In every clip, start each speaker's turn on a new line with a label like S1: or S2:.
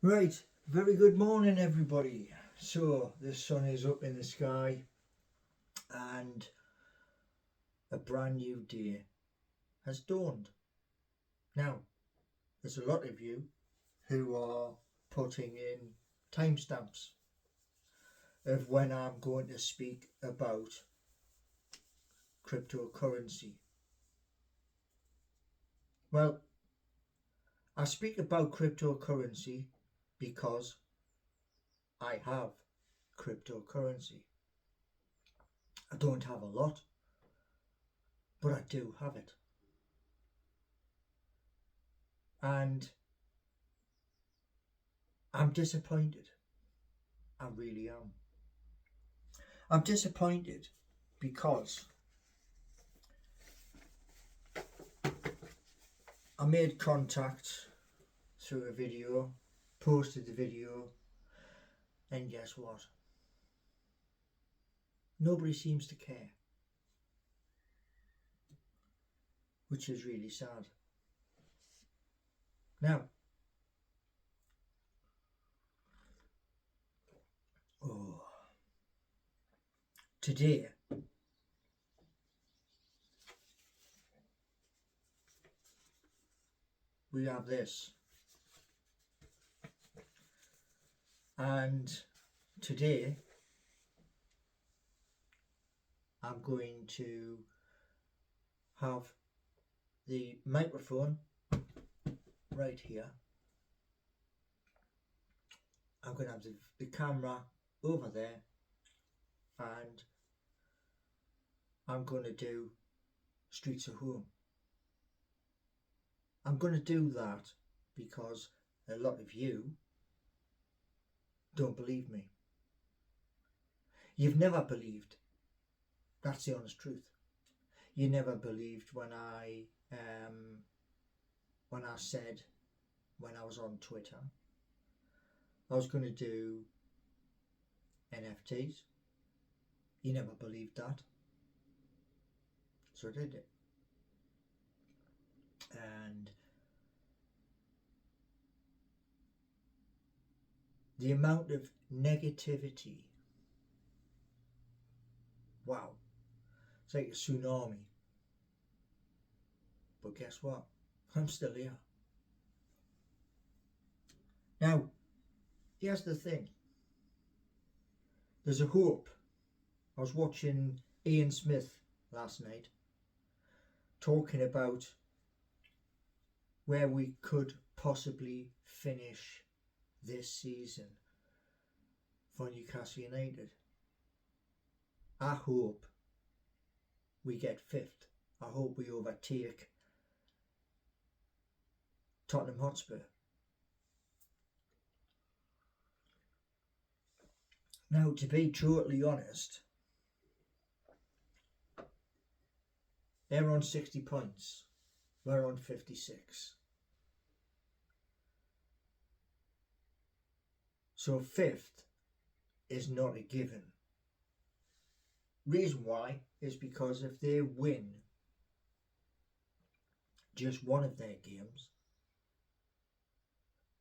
S1: Right, very good morning, everybody. So, the sun is up in the sky and a brand new day has dawned. Now, there's a lot of you who are putting in timestamps of when I'm going to speak about cryptocurrency. Well, I speak about cryptocurrency because I have cryptocurrency. I don't have a lot, but I do have it. And I'm disappointed. I really am. I'm disappointed because I made contact through a video, posted the video, and guess what? Nobody seems to care, which is really sad. Now, oh, today we have this, and today I'm going to have the microphone right here. I'm going to have the camera over there, and I'm going to do Streets of Home. I'm going to do that because a lot of you don't believe me. You've never believed. That's the honest truth. You never believed when I said when I was on Twitter I was going to do NFTs. You never believed that. So I did it. And the amount of negativity, wow, it's like a tsunami. But guess what? I'm still here. Now, here's the thing. There's a hope. I was watching Ian Smith last night talking about where we could possibly finish this season for Newcastle United. I hope we get fifth. I hope we overtake Tottenham Hotspur. Now, to be totally honest, they're on 60 points. We're on 56. So fifth is not a given. Reason why is because if they win just one of their games,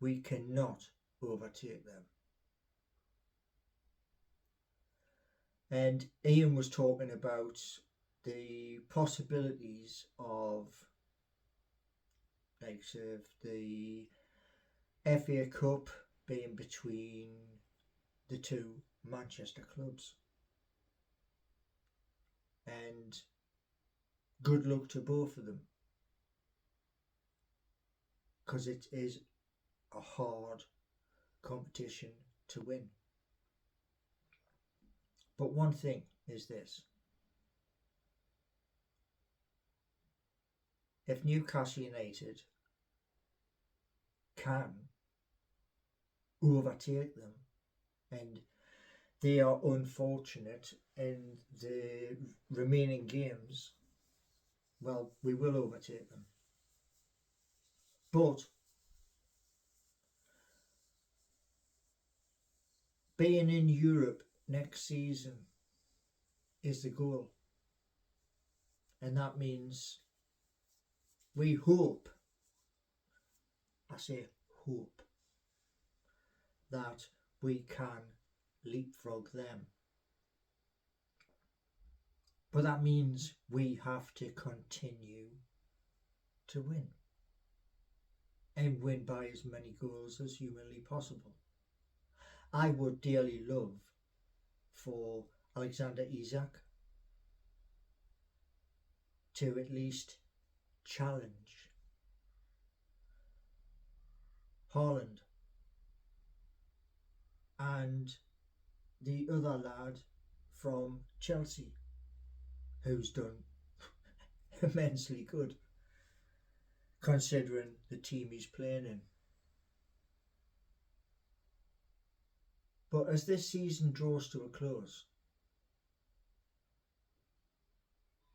S1: we cannot overtake them. And Ian was talking about the possibilities of like the FA Cup being between the two Manchester clubs. And good luck to both of them, because it is a hard competition to win. But one thing is this. If Newcastle United can overtake them and they are unfortunate in the remaining games, well, we will overtake them. But being in Europe next season is the goal. And that means we hope, I say hope, that we can leapfrog them. But that means we have to continue to win and win by as many goals as humanly possible. I would dearly love for Alexander Isak to at least challenge Haaland and the other lad from Chelsea, who's done immensely good considering the team he's playing in. But as this season draws to a close,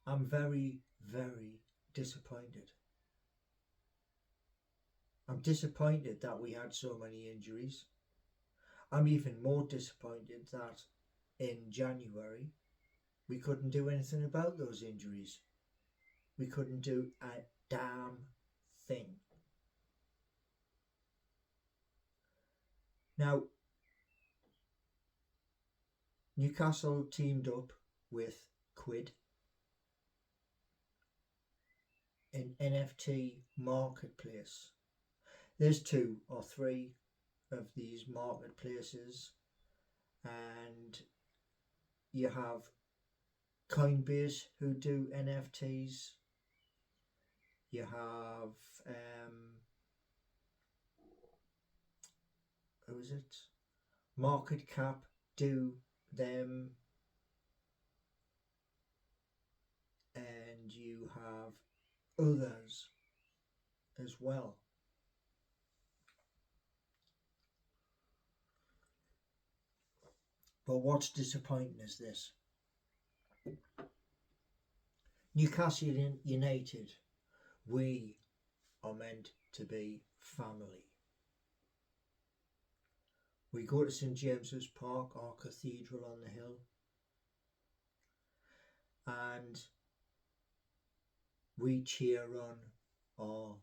S1: I'm very, very disappointed. I'm disappointed that we had so many injuries. I'm even more disappointed that in January we couldn't do anything about those injuries. We couldn't do a damn thing. Now, Newcastle teamed up with Quid in NFT marketplace. There's 2 or 3 of these marketplaces, and you have Coinbase who do NFTs. You have who is it? Market Cap do them, and you have others as well. But what's disappointing is this: Newcastle United, we are meant to be family. We go to St James's Park, our cathedral on the hill, and we cheer on our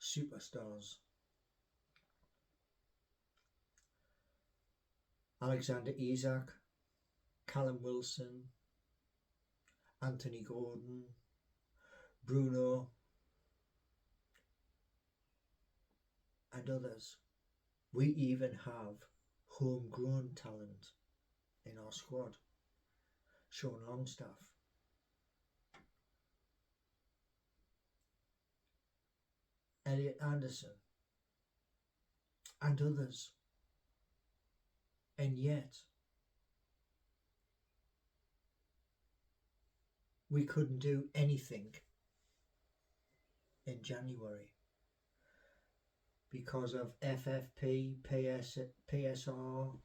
S1: superstars. Alexander Isak, Callum Wilson, Anthony Gordon, Bruno, and others. We even have homegrown talent in our squad. Sean Longstaff, Elliot Anderson, and others. And yet, we couldn't do anything in January because of FFP, PSR,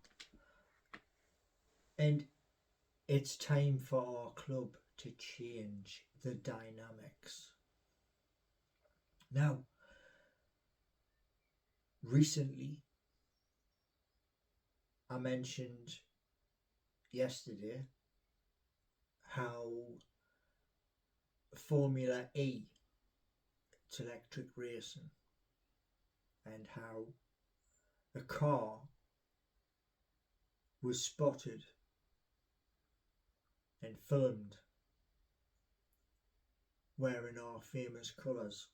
S1: and it's time for our club to change the dynamics. Now, recently, I mentioned yesterday how Formula E, it's electric racing, and how a car was spotted and filmed wearing our famous colours.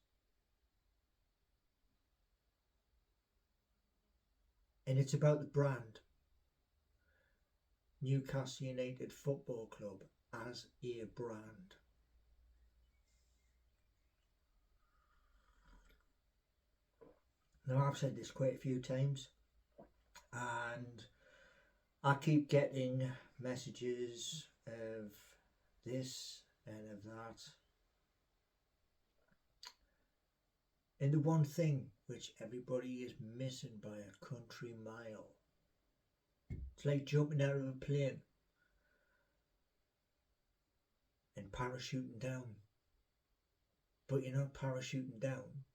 S1: And it's about the brand, Newcastle United Football Club as a brand. Now, I've said this quite a few times, and I keep getting messages of this and of that. And the one thing which everybody is missing by a country mile, it's like jumping out of a plane and parachuting down. But you're not parachuting down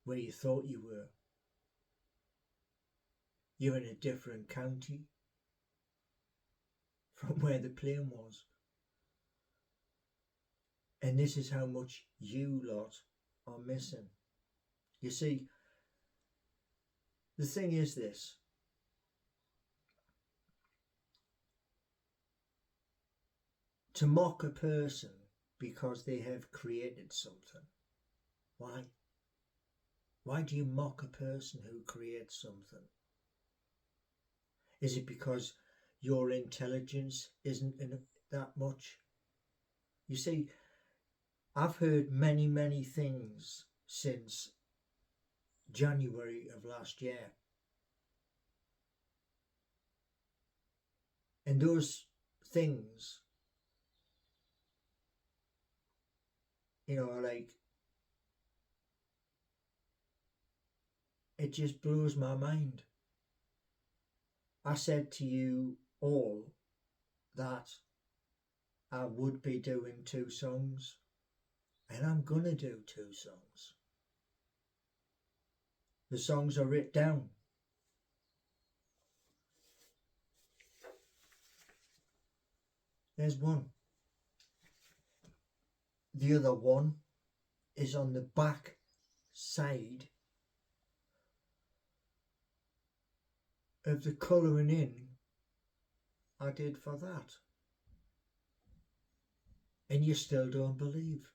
S1: where you thought you were. You're in a different county from where the plane was. And this is how much you lot are missing. You see, the thing is this: to mock a person because they have created something. Why? Why do you mock a person who creates something? Is it because your intelligence isn't that much? You see, I've heard many things since January of last year. And those things, like, it just blows my mind. I said to you all that I would be doing 2 songs, and I'm gonna do 2 songs. The songs are written down. There's one. The other one is on the back side of the colouring in I did for that. And you still don't believe.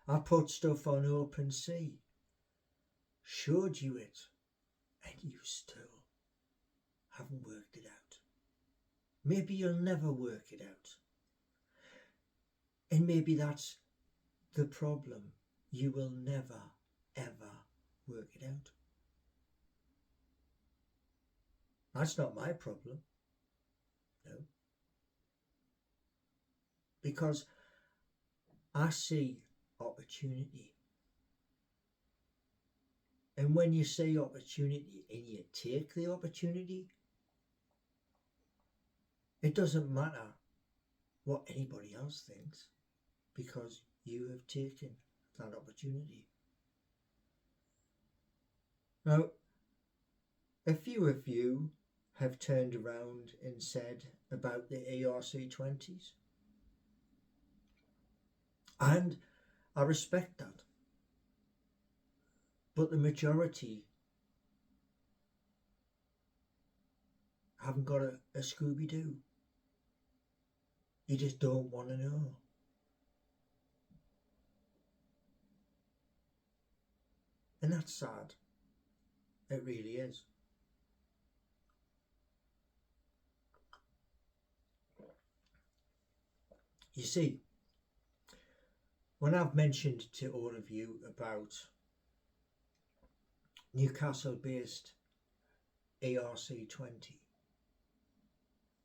S1: I put stuff on Open Sea, showed you it, and you still haven't worked it out. Maybe you'll never work it out. And maybe that's the problem. You will never, ever work it out. That's not my problem. No. Because I see opportunity. And when you see opportunity and you take the opportunity, it doesn't matter what anybody else thinks, because you have taken that opportunity. Now, a few of you have turned around and said about the ERC20s, and I respect that. But the majority haven't got a Scooby-Doo. You just don't want to know. And that's sad. It really is. You see, when I've mentioned to all of you about Newcastle-based ERC20,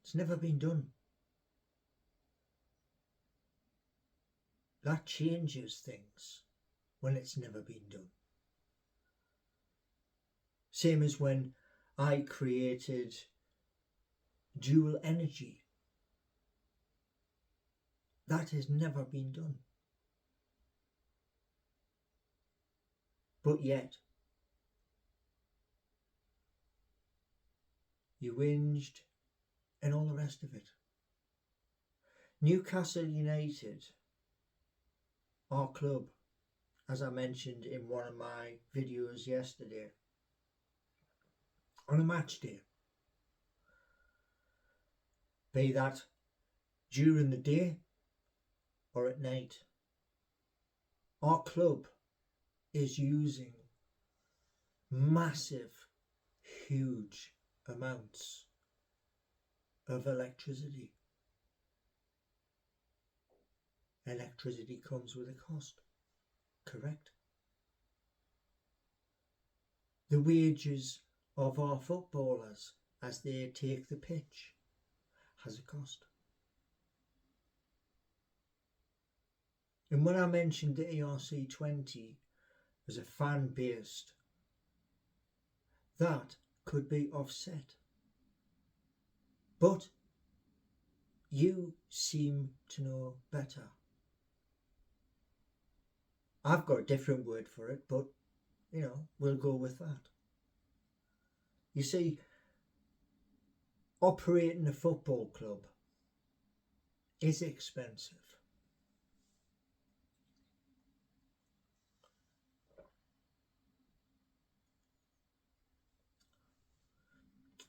S1: it's never been done. That changes things when it's never been done. Same as when I created dual energy. That has never been done. But yet, you whinged and all the rest of it. Newcastle United, our club, as I mentioned in one of my videos yesterday, on a match day, be that during the day or at night, our club is using massive, huge amounts of electricity. Electricity comes with a cost, correct? The wages of our footballers as they take the pitch has a cost. And when I mentioned the ERC20 as a fan-based, that could be offset. But you seem to know better. I've got a different word for it, but we'll go with that. You see, operating a football club is expensive.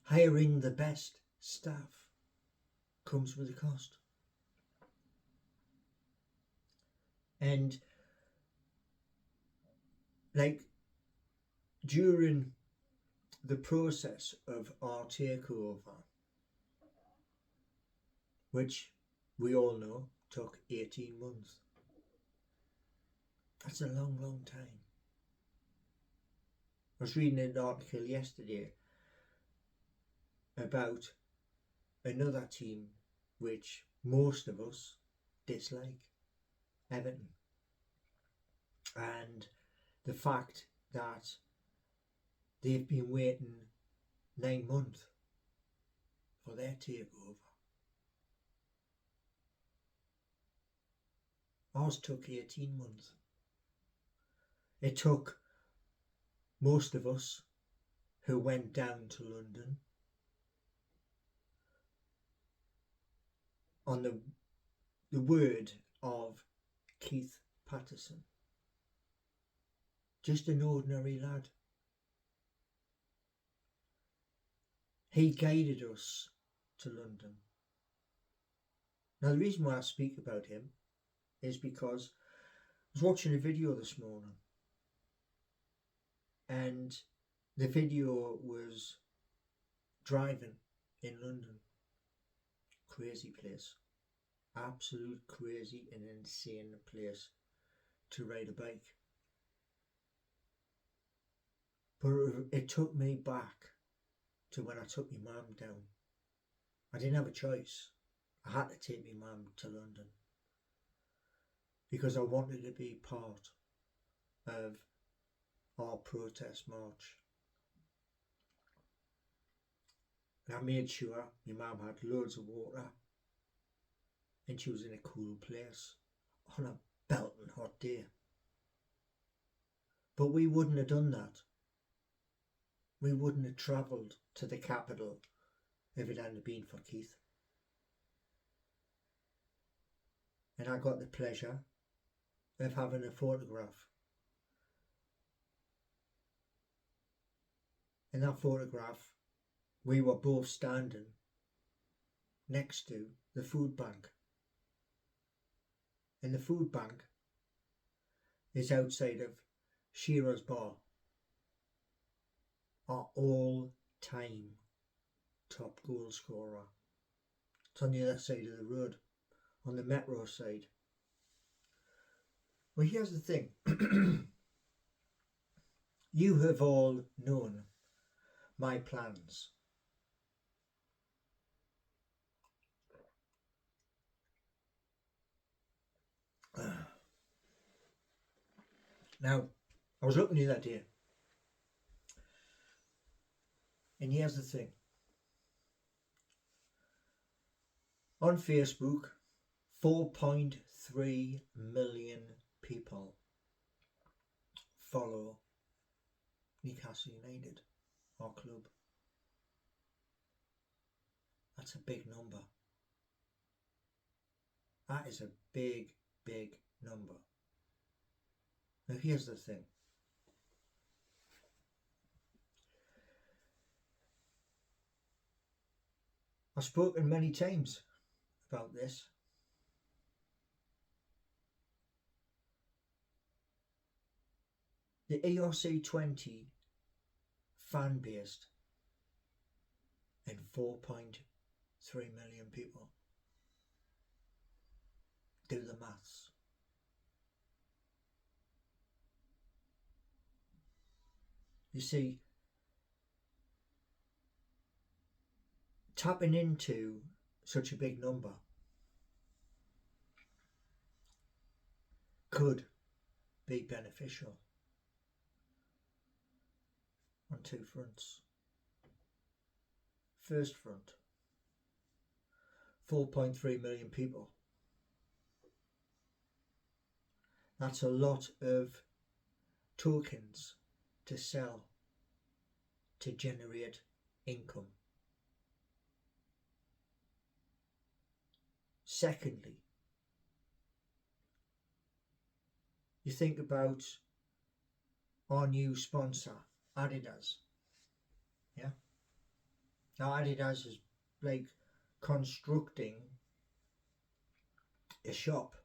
S1: Hiring the best staff comes with a cost. And like during the process of our takeover, which we all know took 18 months, that's a long, long time. I was reading an article yesterday about another team which most of us dislike, Everton, and the fact that they've been waiting 9 months for their takeover. Ours took 18 months. It took most of us who went down to London on the word of Keith Patterson, just an ordinary lad. He guided us to London. Now the reason why I speak about him is because I was watching a video this morning, and the video was driving in London. Crazy place. Absolute crazy and insane place to ride a bike. But it took me back to when I took my mum down. I didn't have a choice. I had to take my mum to London because I wanted to be part of our protest march. And I made sure my mum had loads of water and she was in a cool place on a belting hot day. But we wouldn't have done that. We wouldn't have travelled to the capital if it hadn't been for Keith. And I got the pleasure of having a photograph. In that photograph, we were both standing next to the food bank. And the food bank is outside of Shearer's Bar, our all-time top goal scorer. It's on the other side of the road, on the metro side. Well, here's the thing. You have all known my plans. Now, I was looking the other day, and here's the thing. On Facebook, 4.3 million people follow Newcastle United, our club. That's a big number. That is a big, big number. Now here's the thing. I've spoken many times about this. The ERC 20 fan based and 4.3 million people. Do the maths. You see, tapping into such a big number could be beneficial on two fronts. First front, 4.3 million people. That's a lot of tokens to sell to generate income. Secondly, you think about our new sponsor, Adidas. Yeah. Now Adidas is like constructing a shop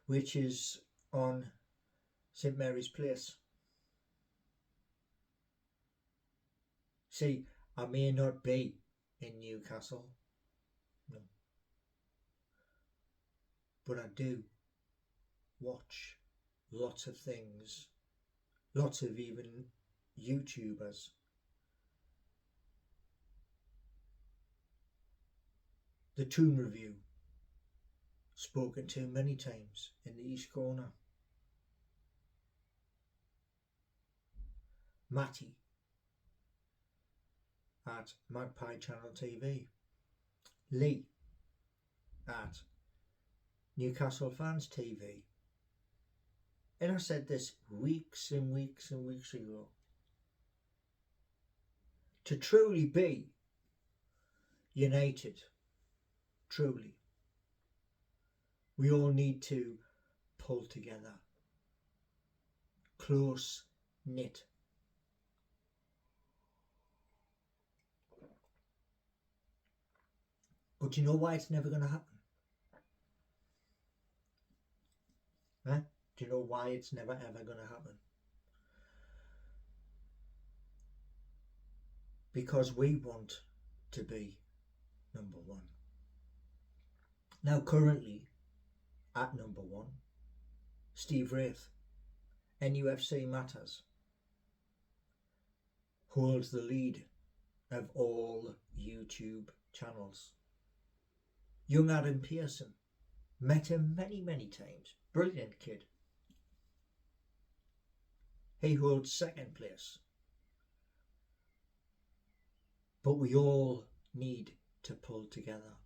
S1: which is on St Mary's Place. See, I may not be in Newcastle, no, but I do watch lots of things, lots of even YouTubers. The Tomb Review, spoken to many times in the East Corner. Matty at Magpie Channel TV. Lee at Newcastle Fans TV. And I said this weeks and weeks and weeks ago. To truly be united, truly, we all need to pull together, close knit. But do you know why it's never going to happen? Huh? Do you know why it's never ever going to happen? Because we want to be number one. Now currently at number one, Steve Wraith, NUFC Matters, holds the lead of all YouTube channels. Young Adam Pearson, met him many times, brilliant kid. He holds second place. But we all need to pull together.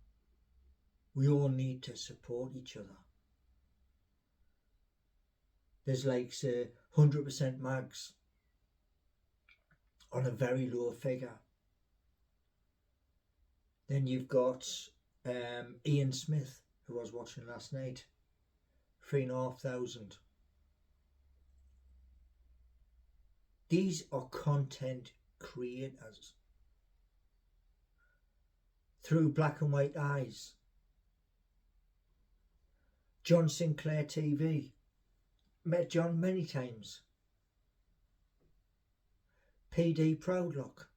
S1: We all need to support each other. There's like, say, 100% mags on a very low figure. Then you've got Ian Smith, who I was watching last night, 3,500. These are content creators. Through Black and White Eyes, John Sinclair TV, met John many times. PD Proudlock.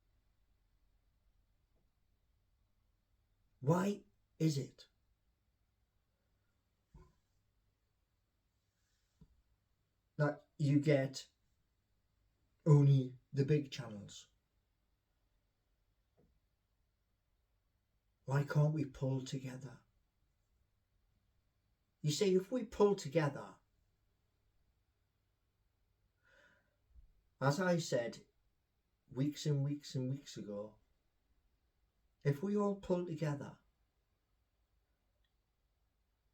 S1: Why is it that you get only the big channels? Why can't we pull together? You see, if we pull together, as I said weeks and weeks and weeks ago, if we all pull together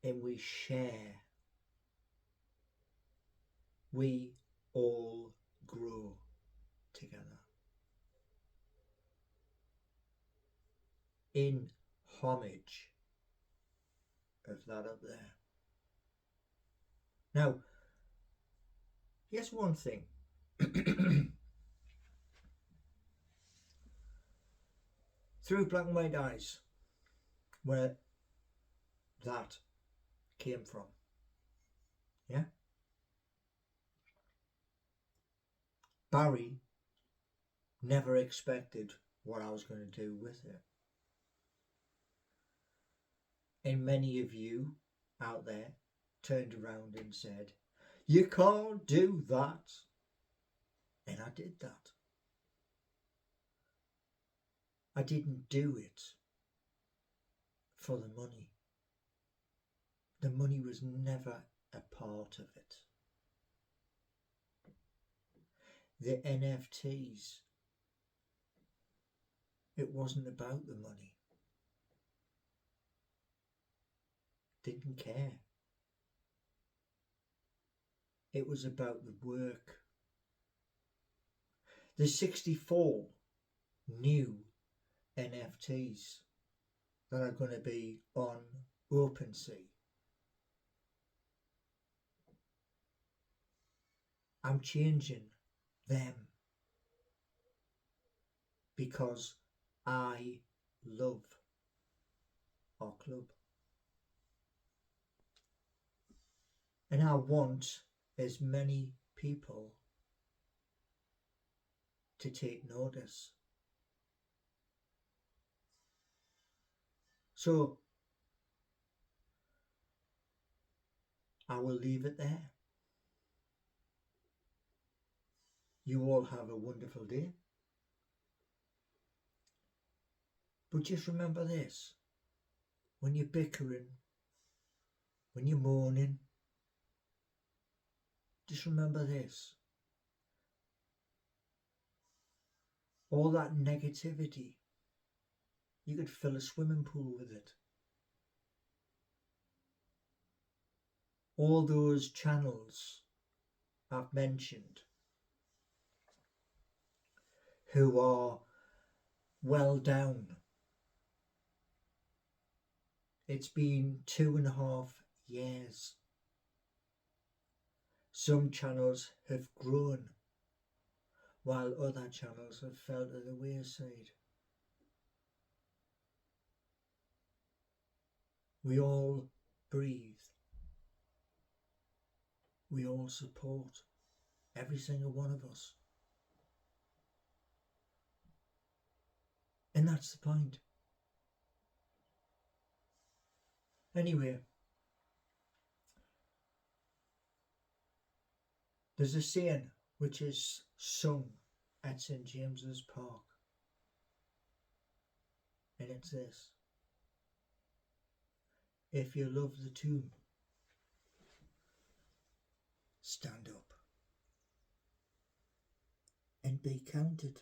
S1: and we share, we all grow together. In homage of that up there. Now, here's one thing. Through Black and White Eyes, where that came from. Yeah? Barry never expected what I was going to do with it. And many of you out there turned around and said, "You can't do that." And I did that. I didn't do it for the money. The money was never a part of it. The NFTs, it wasn't about the money. Didn't care. It was about the work. There's 64 new NFTs that are going to be on OpenSea. I'm changing them because I love our club. And I want as many people to take notice. So I will leave it there. You all have a wonderful day. But just remember this, when you're bickering, when you're moaning, just remember this. All that negativity, you could fill a swimming pool with it. All those channels I've mentioned who are well down. It's been 2.5 years. Some channels have grown while other channels have fell to the wayside. We all breathe. We all support. Every single one of us. And that's the point. Anyway, there's a saying which is sung at St. James's Park. And it's this. If you love the tomb, stand up and be counted.